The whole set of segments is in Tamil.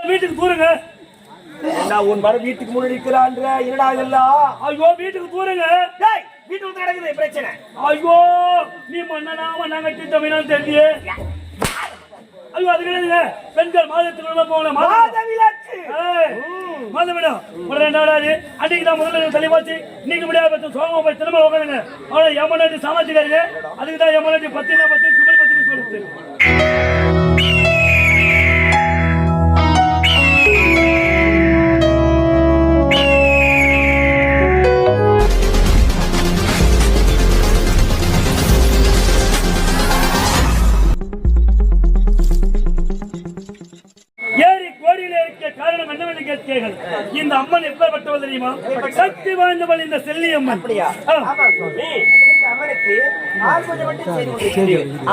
வீட்டுக்கு தூருங்க. என்ன உன் மர வீட்டுக்கு முன்னாடி இருக்கிறான்ற என்னடா இதெல்லாம்? ஐயோ வீட்டுக்கு தூருங்க. டேய் வீட்டுக்கு வந்து நடக்குது பிரச்சனை. ஐயோ நீ மண்ணனா மண்ணாங்கட்டி தமிழான்னு தெரிஞ்சியே. ஐயோ அது கிடையாதுங்க. பெண்கள் மாதத்துக்குள்ள போகல. மாதவிலக்கு. மாதவிடம் ஒரு 2 நாளாது. அன்னைக்கு தான் முதல்ல தெளிவாச்சு. இன்னைக்கு முடியாது பத்து சோகமா போய் திரும்ப உட்காருங்க. அவளை எம்மனாட்டி சமாளிச்சுக்காருங்க. அதுக்கு தான் எம்மனாட்டி 10 சுமல் 10 சொல்லுது. இந்த அம்மன் எப்பேற்பட்டவள் தெரியுமா? சக்தி வாய்ந்தவள் இந்த செல்லியம்மன்.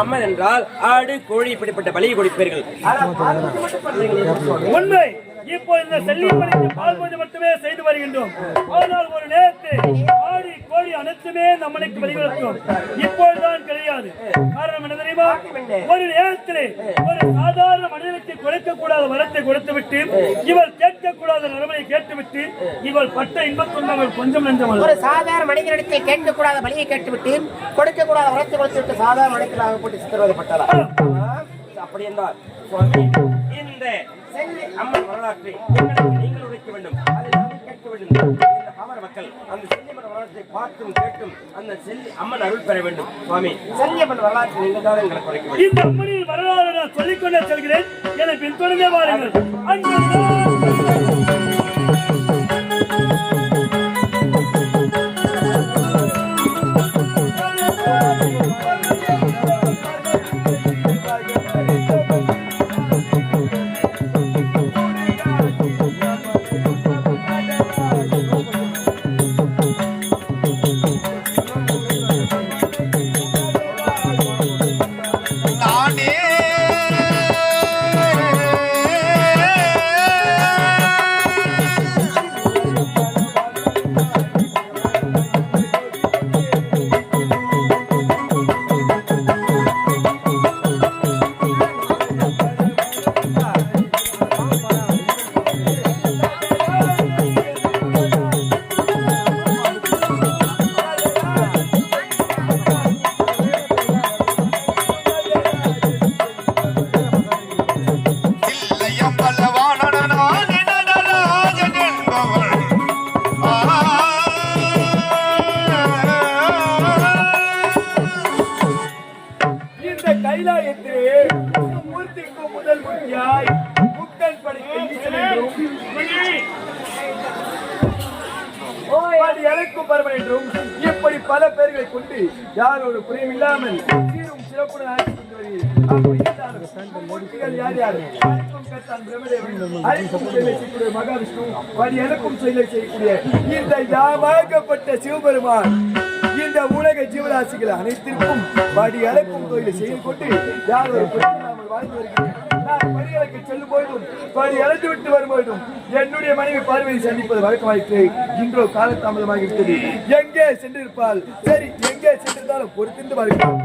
அம்மன் என்றால் ஆடு கோழி இப்படிப்பட்ட பலியை கொடுப்பீர்கள். உண்மை. இப்போ இந்த செல்லியம்மனுக்கு பால் பூஜை மட்டுமே செய்து வருகின்றோம். ஆனால் ஒரு நேரத்தில் ஆடி கோழி அனைத்துமே நம்மளுக்கு வெளிவரும். இப்போதுதான் கிடையாது. காரணம் என்ன தெரியுமா? ஒரு நேரத்தில் ஒரு சாதாரண மனிதனுக்கு கொடுக்கக்கூடாத வரத்தை கொடுத்துவிட்டு இவள் கேட்கக்கூடாத நிலைமையை கேட்டுவிட்டு இவள் பட்ட இன்பத் துன்பங்கள் கொஞ்சம் நெஞ்சமல்ல. ஒரு சாதாரண மனிதனிடத்தை கேட்கக்கூடாத வழியை கேட்டுவிட்டு கொடுக்கக்கூடாத வரத்தை கொடுத்துவிட்டு சாதாரண மனிதர்களாக போட்டு சித்திரவதைப்பட்டாரா? அப்படி என்றால் இந்த செல்லி அம்மன் வரலாற்றை நீங்கள் உரைக்க வேண்டும். அதை நாங்கள் கேட்க வேண்டும். இந்த பாமர மக்கள் அந்த செல்லியம்மன் வரலாற்றை பார்த்தும் கேட்டும் அந்த செல்லி அம்மன் அருள் பெற வேண்டும். சுவாமி செல்லியம்மன் வரலாற்றை நீங்கள் தான் எங்களுக்கு உரைக்க வேண்டும். இந்த அம்மனின் வரலாறு நான் சொல்லிக்கொண்டே செல்கிறேன். என்னை பின்தொடர்ந்தே வாருங்கள். இப்படி பல பேர்களை கொண்டு யாரோட குறையும் இல்லாமல் சீரும் சிறப்புடன் ஆட்சி கொண்டு வருகிறார். யார் யார்? மகாவிஷ்ணு வாடி எனக்கும் செயலை செய்யக்கூடிய இந்த யாமாகப்பட்ட சிவபெருமான் இந்த உலக ஜீவராசிகள் அனைத்திற்கும் வாடி அழைக்கும் கோயிலை செய்து கொண்டு யாரோட குறையும் இல்லாமல் வாழ்ந்து வருகிறேன். நான் பணிகளுக்கு செல்லும் போதும் பணி அழைத்து விட்டு வரும்போதும் என்னுடைய மனைவி பார்வையை சந்திப்பது வழக்கமாயிற்று. இன்றோ காலதாமதமாக இருக்கிறது. எங்கே சென்றிருப்பால் சரி, எங்கே சென்றிருந்தாலும் பொறுத்திருந்து வருகிறோம்.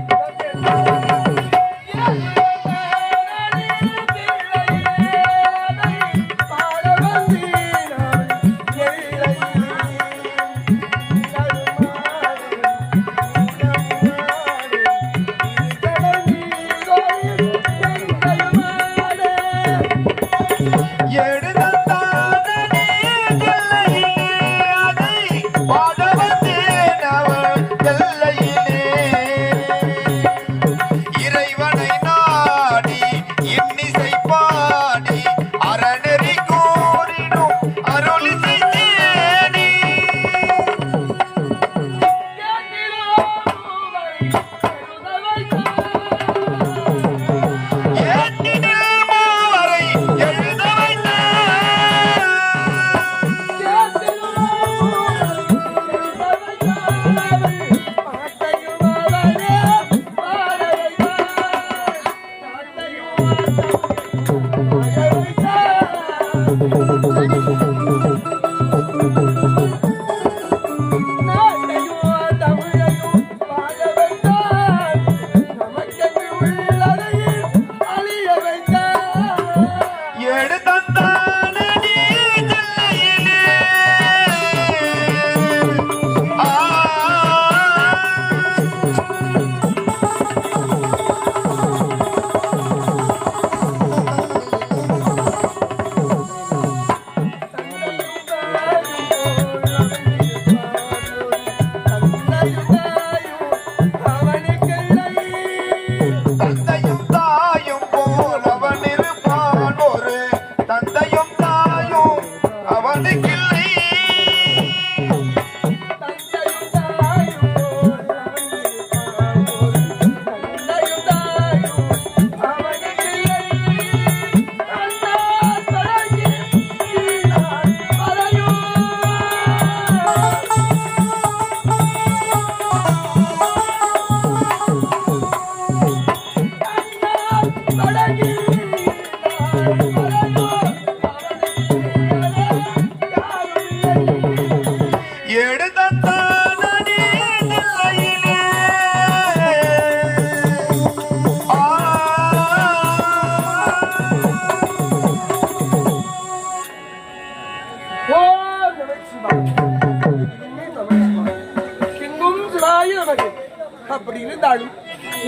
இருந்தாலும்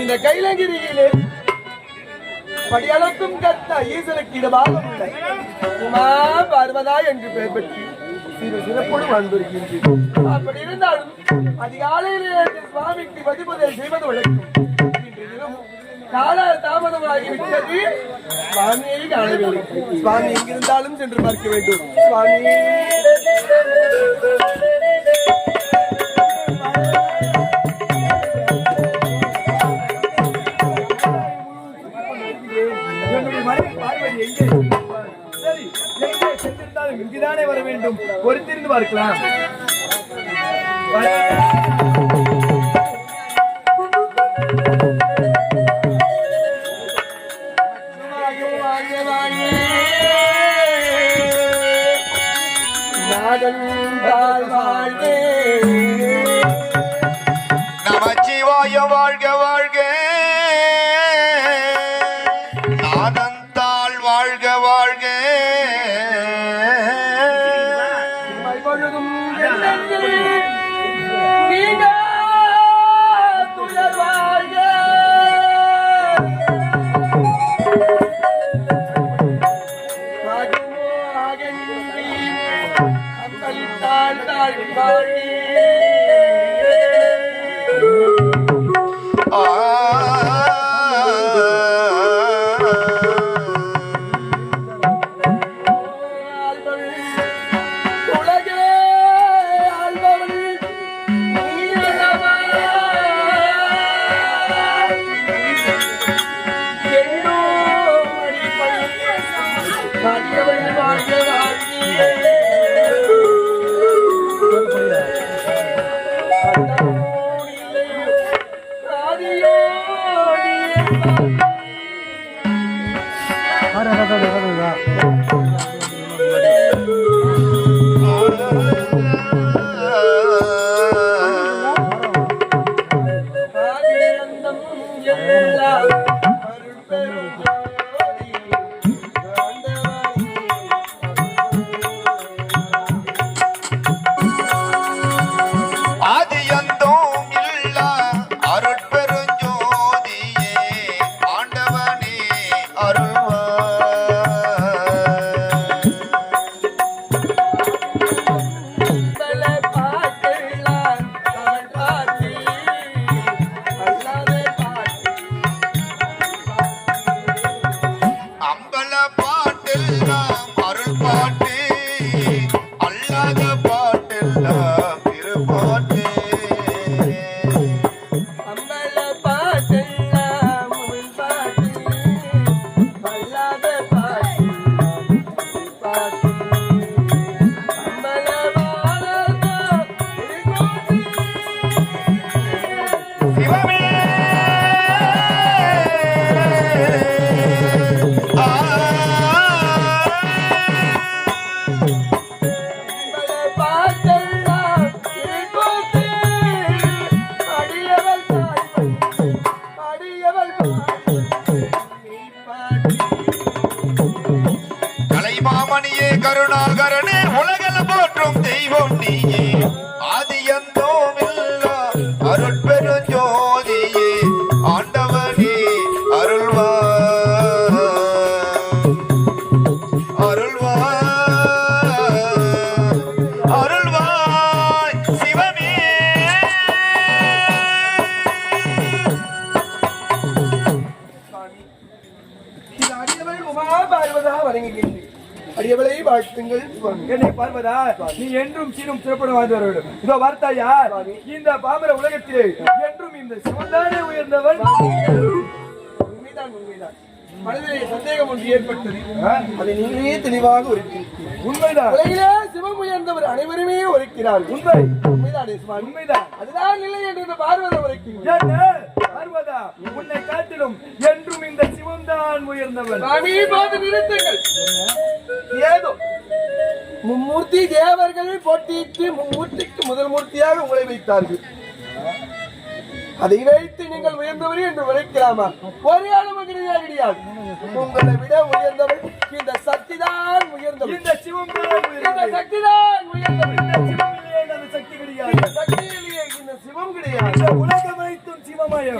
இந்த கைலகிரியிலே படியளக்கும் கத்த ஈசனுக்கு இடமாக உள்ள உமா பார்வதா என்று பெயர் பெற்று சிறு சிறப்போடு வாழ்ந்திருக்கின்றேன். அப்படி இருந்தாலும் அதிகாலையிலே சுவாமிக்கு பதிபுதை செய்வது வழக்கம். இன்று தினமும் கால தாமதமாகிவிட்டது. சுவாமியை காணவில்லை. சுவாமி எங்கிருந்தாலும் சென்று பார்க்க வேண்டும். சுவாமி இங்குதானே வர வேண்டும். பொறுத்திருந்து பார்க்கலாம். நமச்சிவாய வாழ்க வாழ்க, நாதந்தாள் வாழ்க வாழ்க. கலைமாமணியே கருணாகரனே உலகல போற்றும் தெய்வம் நீயே, ஆதியந்தோமில்லா அருட்பெருஞ்சோதியே, ஆண்டவனே அருள்வாய் அருள்வாய் அருள்வாய் சிவமே. அடியவளை வாழ்த்துங்கள். என்னை பார்வதா, நீ என்றும் சீரும் சிறப்புடன் வாழ்ந்து வர வேண்டும். இதோ வார்த்தாயா, இந்த பாமர உலகத்திலே என்றும் இந்த சிவந்தானே உயர்ந்தவன். உண்மைதான் உண்மைதான். மனதிலே சந்தேகம் ஒன்று ஏற்பட்டது, அதை நீங்களே தெளிவாக உரைத்தீர்கள். உண்மைதான். உலகிலே சிவம் உயர்ந்தவர் அனைவருமே உரைக்கிறார். உண்மை உண்மைதான் உண்மைதான். அதுதான் இல்லை என்று இந்த பார்வதா உரைக்கிறார். பார்வதா, உன்னை காட்டிலும் என்றும் இந்த சிவம் தான் உயர்ந்தவர். பார்த்து நிறுத்துங்கள். ஏதோ மும்மூர்த்தி தேவர்கள் போட்டியிட்டு மும்மூர்த்திக்கு முதல் மூர்த்தியாக உங்களை வைத்தார்கள். அதை வைத்து நீங்கள் உயர்ந்தவர் என்று உரைக்கலாமா? ஒரே அளவு கிடையாது. உங்களை விட உயர்ந்தவர் இந்த சக்திதான் உயர்ந்தவர். இந்த சிவம் இந்த சக்திதான் உயர்ந்தவர். இந்த சிவம் இல்லையே, அந்த சக்தி கிடையாது. சக்தி இல்லையே, இந்த சிவம் கிடையாது. உலகம் அனைத்தும் சிவம் சக்திமயம்.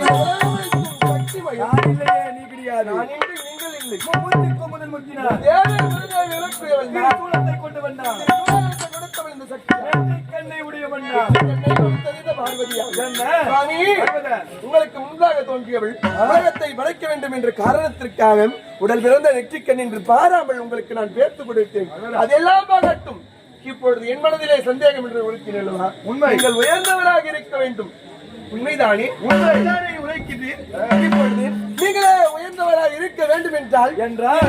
சக்திமயம். யார் இல்லையே, நீ கிடையாது. நான் இன்று நீங்கள் இல்லை. முத்திக்கும் முதல் முத்தினார். தேவை முருகன் இறக்குயவன் நான். திருசூலத்தை கொண்டு வந்தார். திருமணத்தை கொடுத்தவன் இந்த சக்தி. கண்ணை உடையவண்ணா. என்னை கொடுத்தறிந்த பார்வதியா. என்ன? சுவாமி, பார்வதா. உங்களுக்கு முன்பாக தோன்றியவள் உலகத்தை படைக்க வேண்டும் என்ற காரணத்திற்காக உடல் பிறந்த நெற்றிக்கண் என்று பாராமல் உங்களுக்கு நான் பேர்த்து கொடுத்தேன். அதெல்லாம் ஆகட்டும். இப்பொழுது என் மனதிலே சந்தேகம் என்று உழைக்கிறேன். உண்மை. நீங்கள் உயர்ந்தவராக இருக்க வேண்டும். உண்மைதானே? உண்மைதானே உழைக்கிறீர். இப்பொழுது நீங்களே உயர்ந்தவராக இருக்க வேண்டும் என்றால்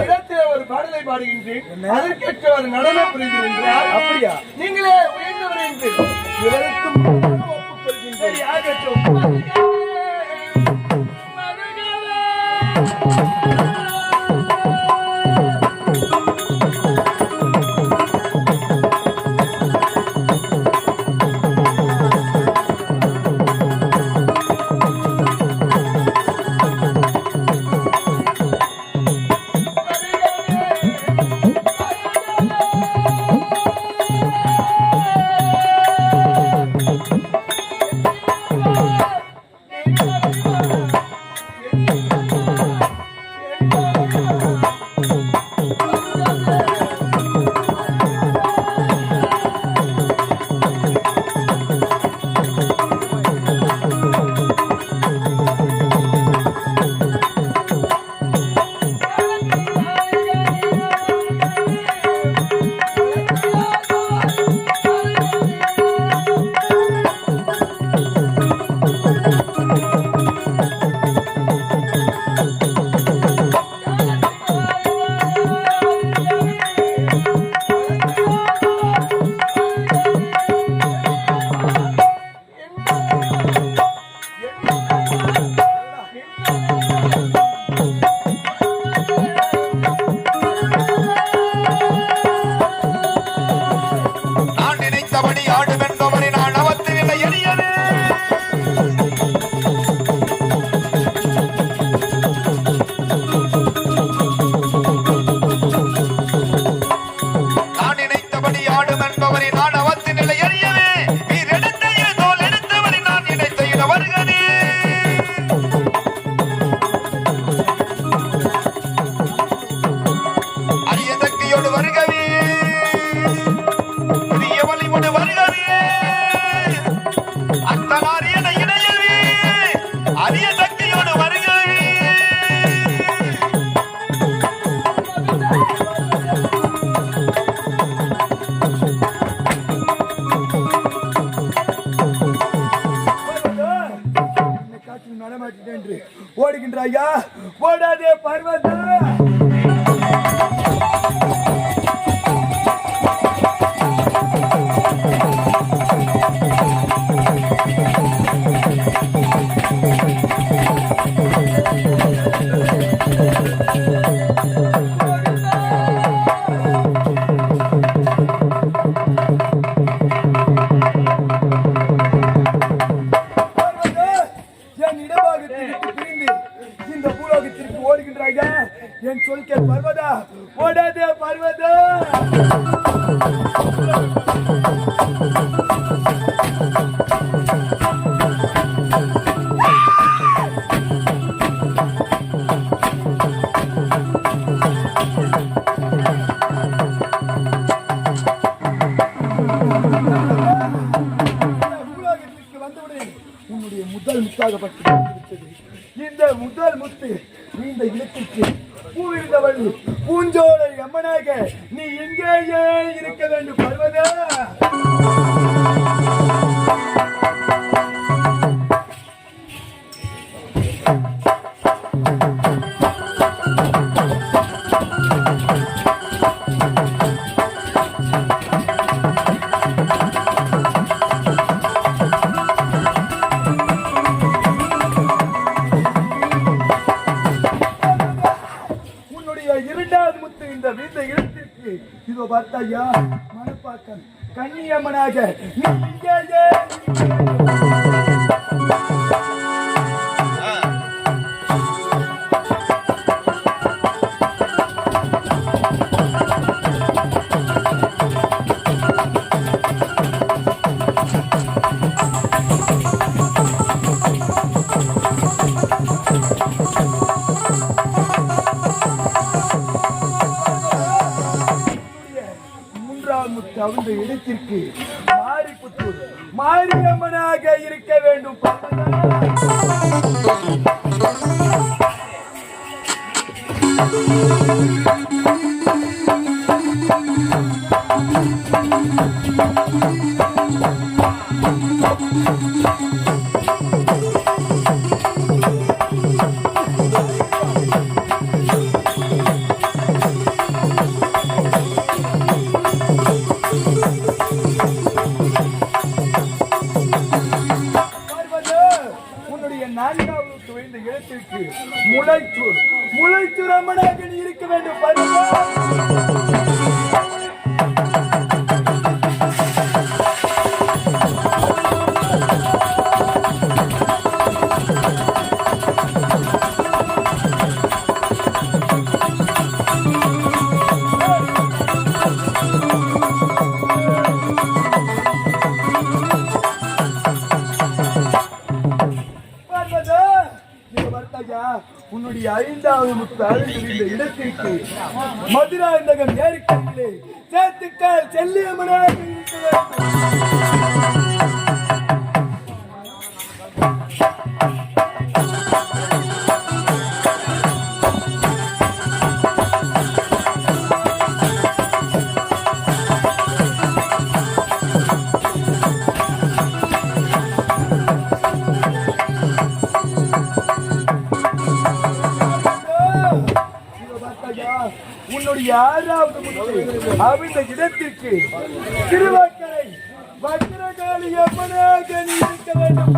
இடத்திலே ஒரு பாடலை பாடுகின்றேன். அதற்கேற்ற ஒரு நடனம் புரிகின்றேன். அப்படியா? நீங்களே உயர்ந்தவர் என்று இவருக்கும் ஒப்புக்கொள்கின்றேன். சரி, ஆகட்டும். ஓடுகின்றாயா? ஓடாதே பார்வதா. என் சொல் கேள் பர்வதா, ஓடாதே பர்வதா. வந்தவுடன் உன்னுடைய முதல் முத்தாக இந்த முதல் முத்து இந்த இடத்திற்கு பூவிருந்தவள் பூஞ்சோலை அம்மனாக நீ எங்கேயே இருக்க வேண்டும் பர்வதா. இரண்டாவது முத்து இந்த வீந்த இடத்திற்கு இதோ பார்த்தாயா மணப்பாக்கம் கன்னியம்மனாக நீ எங்கேயே இரண்டாம் முத்து அந்த இடத்திற்கு மாரிப்புத்தூர் மாரியம்மனாக இருக்க வேண்டும். உன்னுடைய நான்காவது துவைந்த இடத்திற்கு முளைச்சூர் அம்மனாக நீ இருக்க வேண்டும். உன்னுடைய ஐந்தாவது முத்து அழுகின்ற இடத்திற்கு மதுராந்தகம் ஏரிக்கட்டிலே சேர்த்துக்கால் செல்லியம்மனாக இருக்க வேண்டும். உன்னுடைய ஆறாவது முத்து அந்த இடத்திற்கு திருவாக்கரை வஜ்ரகாளி அம்மனாக நீ இருக்க வேண்டும்.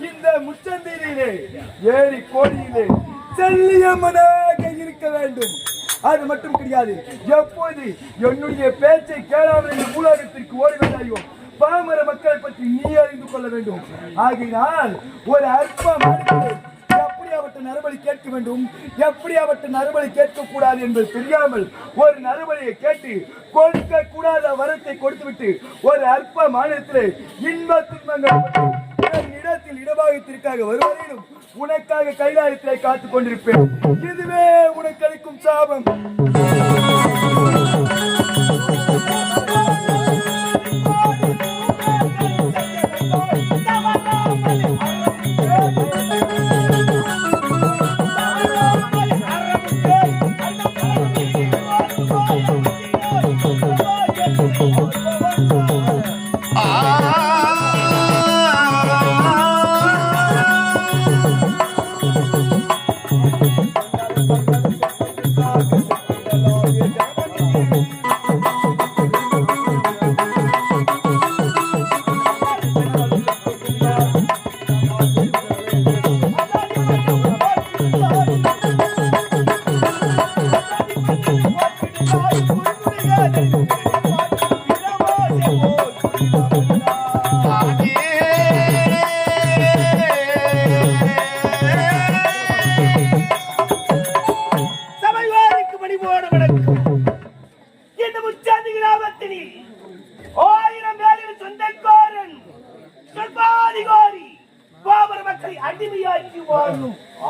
இந்த முச்சந்திரியிலே ஏரி கோடியிலே செல்லியம்மனாக இருக்க வேண்டும். அது மட்டும் கிடையாது, எப்போது என்னுடைய பேச்சை கேளாமல் இந்த பூலோகத்திற்கு ஓடுவதாயோ பாமர மக்களை பற்றி நீ அறிந்து கொள்ள வேண்டும். ஆகையினால் ஒரு அற்ப எப்படியாவட்ட நறுபலி கேட்க வேண்டும், எப்படியாவட்ட நறுபலி கேட்கக்கூடாது என்பது தெரியாமல் ஒரு நறுபலியை கேட்டு கொடுக்க கூடாத வரத்தை கொடுத்துவிட்டு ஒரு அற்ப மாநிலத்திலே இன்ப துன்பங்கள் இடத்தில் இடபாகத்திற்காக வருவதையும் உனக்காக கைலாயத்திலே காத்துக் கொண்டிருப்பேன். இதுவே உனக்கு அளிக்கும் சாபம்.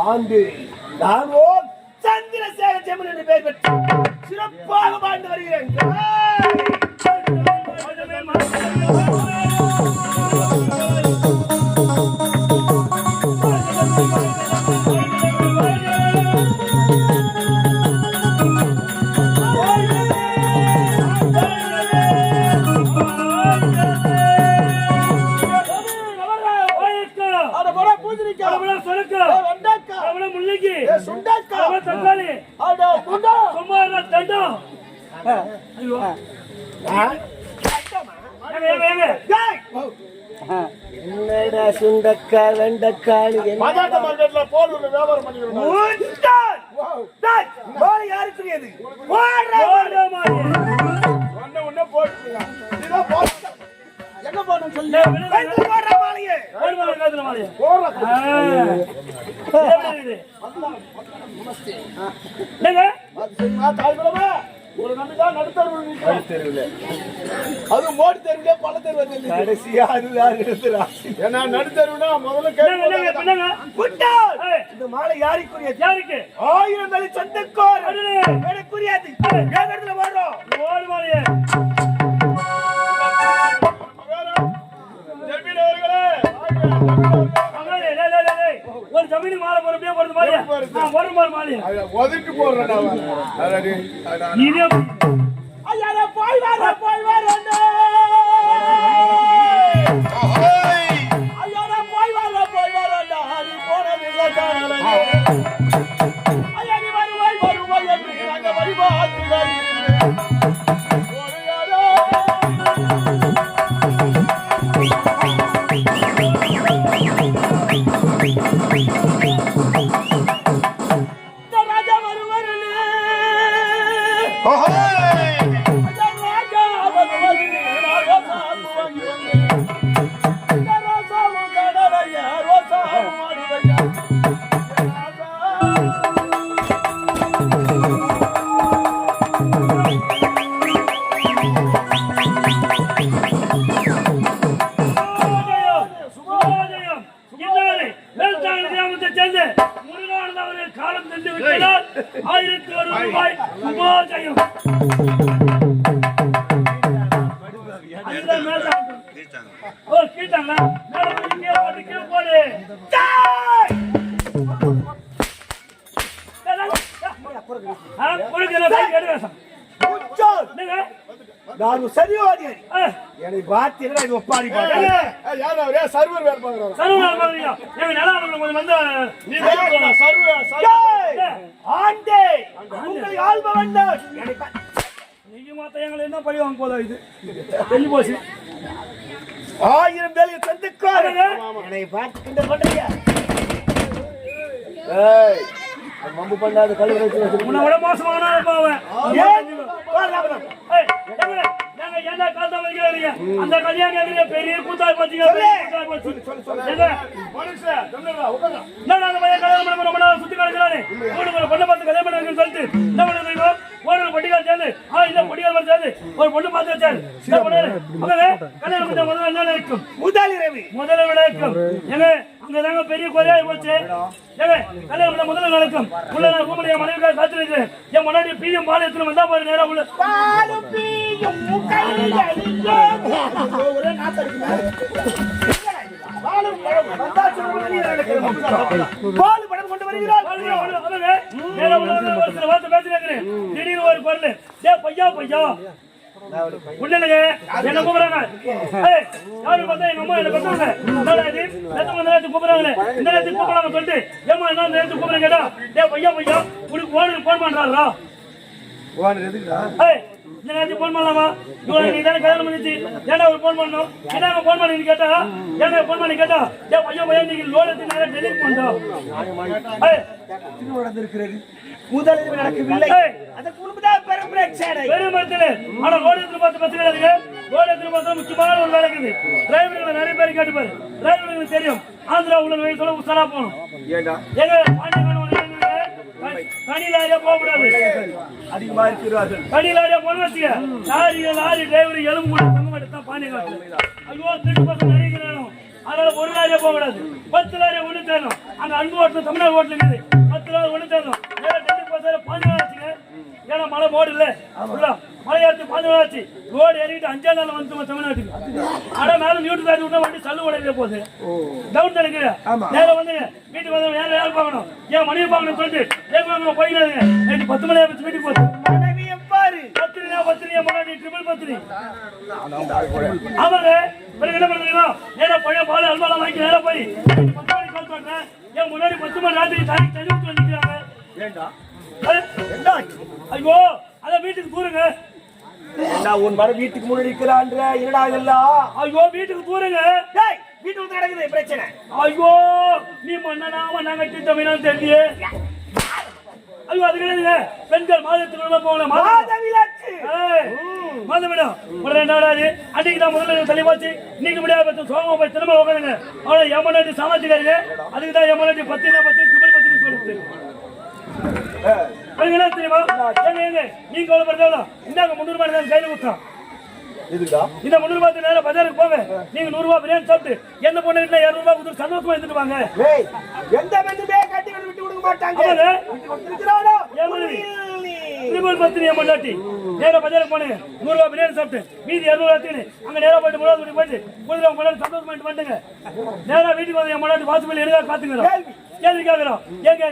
ஆண்டு நானோ சந்திரசேகர ஜெமன் என்று பெயர் பெற்று சிறப்பாக வாழ்ந்து வருகிறேன். என்னடா சுண்டக்கா வெண்டக்காய் டேய், மாலை யாருக்குரியது? போடுறா மாலையை. ஒண்ணு ஒண்ணு போட்டுருங்க. இதான் போட்டு. எங்க போடணும் சொல்லு. எடுத்து போடுறா மாலையை. ஒரு நம்பிதான் நடுத்தருவில் அது மோடி தெருவிலே பல தெருவு கடைசியா ஏன்னா நடுத்தருவுனா முதல்ல இந்த மாலை யாருக்குரியது? யாருக்கு? 1000 மேல சொந்தக்கார் எனக்குரியது. இடத்துல வரோம் ஓடு மாலையே. ஒரு ஜமீன் மாலை போறப்பே போறது மாலையா? ஒரு மாலையா ஒதுக்கி போடுறேன். ஐயா போய் வர காலம் சென்று விட்டால் 1001 ரூபாய் உபோதயம். ஓ கீட்டாங்களா? கீழே போடு. நான் சரிவாதி என்னை பார்த்தீங்கன்னா இது ஒப்பாரி சர்வர் வேலை பாக்குறோம். ஆண்டே உங்களை ஆள்பவன் நீங்க மாத்த எங்களை என்ன பழி வாங்க போதா? இது தெளிவு போச்சு. 1000 பேருக்கு சொந்தக்காரங்க என்னை பார்த்து கிண்டல் பண்றீங்க. மம்பு பண்ணாத கழுவு வச்சு உன்னை விட மோசமான பாவன். என்ன காலத்தை வைக்கிறீங்க? அந்த கல்யாணம் பெரிய கூத்தாய் பாத்தீங்க. சுத்தி கிடக்கிறானே பொண்ணு பார்த்து கல்யாணம் பண்ண சொல்லிட்டு என்ன பண்ணுறீங்க? ஒரு பொட்டிக்கால் சேர்ந்து இல்ல பொட்டிக்கால் சேர்ந்து ஒரு பொண்ணு பார்த்து வச்சாரு. கல்யாணம் பண்ண முதல்ல என்ன இருக்கும்? முதல்ல நடக்கும். எங்க அங்கதாங்க பெரிய கொலையாய் போச்சு. ஏங்க கல்யாணம் பண்ண முதல்ல நடக்கும். உள்ள நான் கூப்பிட என் மனைவிக்காக காத்துருக்கு. என் முன்னாடி பீயும் பால் எடுத்துட்டு வந்தா பாரு நேரம் உள்ள பால் படம் கொண்டு வருகிறார். திடீர்னு ஒரு பொருள் பையா பையா உடனே என்ன கூப்பிடுறாங்க. யாரு பார்த்தா எங்க அம்மா என்ன பண்றாங்க? கூப்பிடுறாங்க. இந்த நேரத்துக்கு கூப்பிடுறாங்க சொல்லிட்டு ஏமா என்ன நேரத்துக்கு கூப்பிடுறேன் கேட்டா பையா பையா உனக்கு ஓனர் போன் பண்றாங்களா? இந்த நேரத்துக்கு போன் பண்ணலாமா? நீ தானே கல்யாணம் பண்ணிச்சு ஏன்னா ஒரு போன் பண்ணணும். என்ன போன் பண்ணி கேட்டா என்ன போன் பண்ணி கேட்டா பையா பையா நீங்க லோன் எடுத்து நேரம் டெலிட் பண்றோம். நடந்திருக்கிறது முதலில் நடக்கவில்லை. அந்த குடும்பத்தான் பெரும் பிரச்சனை. பெரும் பிரச்சனை. ஆனா லோன் எடுத்து பார்த்து பிரச்சனை இருக்கு. லோன் எடுத்து பார்த்தா முக்கியமான ஒரு வேலை இருக்குது. டிரைவர்கள் நிறைய பேர் கேட்டுப்பாரு. டிரைவர்களுக்கு தெரியும் ஆந்திரா உள்ள போய் சொல்ல உசாரா போகணும். எங்க கனிலாரியா போகக்கூடாது. அதிகமா இருக்கிறார்கள். கனிலாரியா போன வச்சுக்க லாரி டிரைவர் எலும்பு கூட தங்க மாட்டேன் பாண்டிய காட்டு. ஐயோ திருட்டு பசங்க நிறைய அதனால ஒரு லாரியா போக கூடாது. 10 லாரியா ஒண்ணு தேரணும். அங்க அன்பு ஓட்டணும் தமிழ்நாடு ஓட்டல் இருக்குது. 10 லாரி ஒண்ணு தேரணும். பாஞ்சு வச்சுங்க. ஏன்னா மழை போடு இல்ல மழை ஏற்று 5 நாள் ஆச்சு. ரோடு ஏறிட்டு 5 நாள் வந்து தமிழ்நாட்டுக்கு. ஆனா மேலும் வீட்டு தாண்டி விட்டா வண்டி சல்லு உடையில போகுது. டவுன் நினைக்கிற நேரம் வந்து வீட்டுக்கு வந்து வேற யாரும் பார்க்கணும். ஏன் மனைவி பார்க்கணும் சொல்லிட்டு போயிடாதுங்க. 10 மணி ஆச்சு வீட்டுக்கு போகுது. பத்திரியா முன்னாடி ட்ரிபிள் பத்திரி அவங்க என்ன பண்றீங்களா? நேரம் பழைய பால் அல்வாலாம் வாங்கி நேரம் போய் 10 மணி கால் பண்றேன். ஏன் முன்னாடி 10 மணி ராத்திரி தண்ணி ஊற்றி வந்துக்கிறாங்க. ஐயோ அத வீட்டுக்கு தூருங்க. உன் மர வீட்டுக்கு முன்னாடி இருக்கிறான்ற என்னடா இதெல்லாம்? ஐயோ வீட்டுக்கு தூருங்க. வீட்டுக்கு நடக்குது பிரச்சனை. ஐயோ நீ மண்ணனா மண்ணாங்கட்டி தமிழா தெரிஞ்சு ஐயோ அது கிடையாதுங்க. பெண்கள் மாதத்துக்குள்ள போகலாம். மாதவிலக்கு. மாதவிடம் ஒரு 2 நாளாது. அன்னைக்கு தான் முதல்ல தள்ளி போச்சு. இன்னைக்கு முடியாது பத்து சோகமா போய் திரும்ப உட்காருங்க. அவளை எம்மனாட்டி சாமாச்சிக்காருங்க. அதுக்கு தான் எம்மனாட்டி 10 ட்ரிபிள் 10 சொல்லுது. என்ன தெரியுமா? ஏங்க நீங்க கவலைப்படுறதா? இந்தாங்க 300 ரூபாய் தான் கையில கொடுத்தான். இதுடா இந்த 300 ரூபாய் நேரா பஜாருக்கு போங்க. நீங்க 100 ரூபாய் பிரியாணி சாப்பிட்டு என்ன பொண்ணு கிட்ட 200 ரூபாய் கொடுத்து சந்தோஷமா எடுத்துட்டு வாங்க. டேய் எந்த பெண்ணுமே கட்டி விட்டு கொடுக்க மாட்டாங்க. ஆமாங்க. விட்டு கொடுத்துறானோ? ஏமனி ட்ரிபிள் 10 எம்மனாட்டி நேரா பஜாருக்கு போங்க. 100 ரூபாய் பிரியாணி சாப்பிட்டு மீதி 200 எடுத்துன்னு அங்க நேரா போயிட்டு முருகன் போயிட்டு குதிரை உங்களோட சந்தோஷமா வந்துங்க. நேரா வீட்டுக்கு வந்து எம்மனாட்டி வாசப்படி எடுக்க காத்துக்கிறோம். கேள்வி கேட்கிறோம். ஏங்க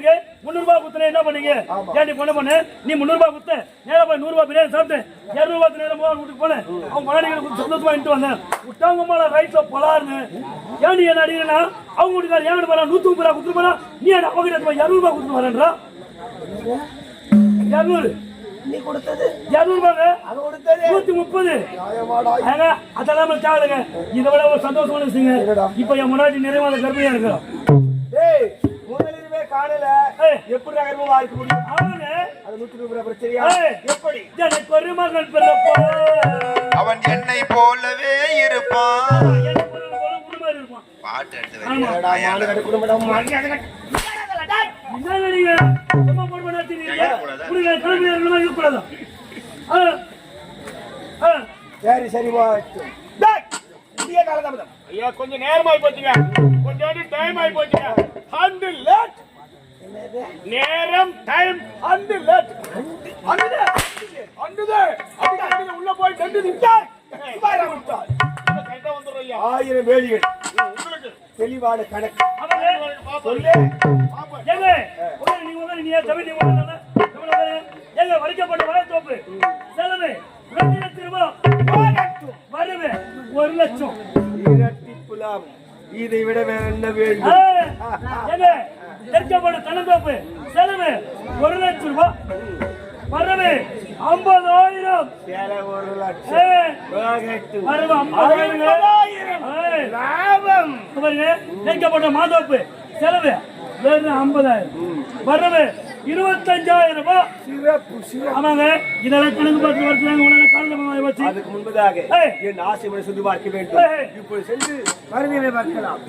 300 ரூபாய் குத்துன என்ன பண்ணீங்க? ஏன்டி பொண்ணு நீ 300 ரூபாய் குத்த நேரா போய் 100 ரூபாய் பிரியாணி சாப்பிட்டு 200 ரூபாய் நேரம் போய் வீட்டுக்கு போனேன். அவங்க மனைவிகளுக்கு சந்தோஷமா இட்டு வந்தேன். விட்டாங்கம்மா ரைட்ல பொலாருன்னு ஏன் என்ன அடிக்கிறா? அவங்க வீட்டுக்கார ஏன் போறா 130 ரூபாய் குத்து போறா? நீ என்ன அவங்க 200 ரூபாய் குத்து வரேன்றா? 200 நீ கொடுத்தது 200 ரூபாய் அது கொடுத்தது 130. நியாயமாடா. அதெல்லாம் தேவைங்க. இதை விட ஒரு சந்தோஷமான விஷயங்க. இப்ப என் முன்னாடி நிறைவாத கர்ப்பிணியா இருக்கிறோம். டேய் முதலிலே காணல எப்படி நகரமா வாய்க்க முடியும்? அவங்க அது 120 ரூபாய் பிரச்சனையா? எப்படி? எனக்கு ஒரு மகன் பிறப்பா அவன் என்னை போலவே இருப்பான். எனக்கு ஒரு மகன் உருமாறி இருப்பான். பாட்டு எடுத்து ஆமா. ஏடா மாடு குடும்பம் மரியாதை கட்டு. என்ன நீங்க சும்மா போட்டு வச்சிருக்கீங்க? புரியல கிளம்பி இருக்கணும் இருக்க கூடாது. சரி சரி வா. டேய் இடிய காலதாமதம். ஐயா கொஞ்சம் நேரமாய் போச்சுங்க. கொஞ்சம் டைம் ஆயி போச்சுங்க. ஹண்டு லேட். நேரம் டைம் ஹண்டு லேட். ஹண்டு ஹண்டுதே. அப்படியே உள்ள போய் டண்டு நிட்டாய். சுமாரா விட்டாய். கரெக்ட்டா வந்துறோம் ஐயா. 1000 வேலிகள். உங்களுக்கு தெளிவான கணக்கு. சொல்லு. ஏங்க நீங்க தமிழ் ஏங்க வலிக்கப்பட்ட வளைத்தோப்பு செலவு 2 லட்சம் ரூபாய் வருவே 1 லட்சம் இரட்டிப்பு லாபம். இதை விட வேற என்ன வேண்டும்? ஏங்க தெற்கப்பட்ட தனந்தோப்பு செலவு 1 லட்சம் ரூபாய் வரவே 50,000 சேலை 1 லட்சம். வரவு 50,000 லாபம். பாருங்க தெற்கப்பட்ட மாந்தோப்பு செலவு வேறு 50,000 வரவு 25,000 ரூபாய். சிறப்பு சிறப்பு. ஆமாங்க இதெல்லாம் கணக்கு பார்த்து வருஷம் காலையில் வச்சு அதுக்கு முன்பதாக என் ஆசையை சொல்லி பார்க்க வேண்டும். இப்போது சென்று மறுமையை பார்க்கலாம்.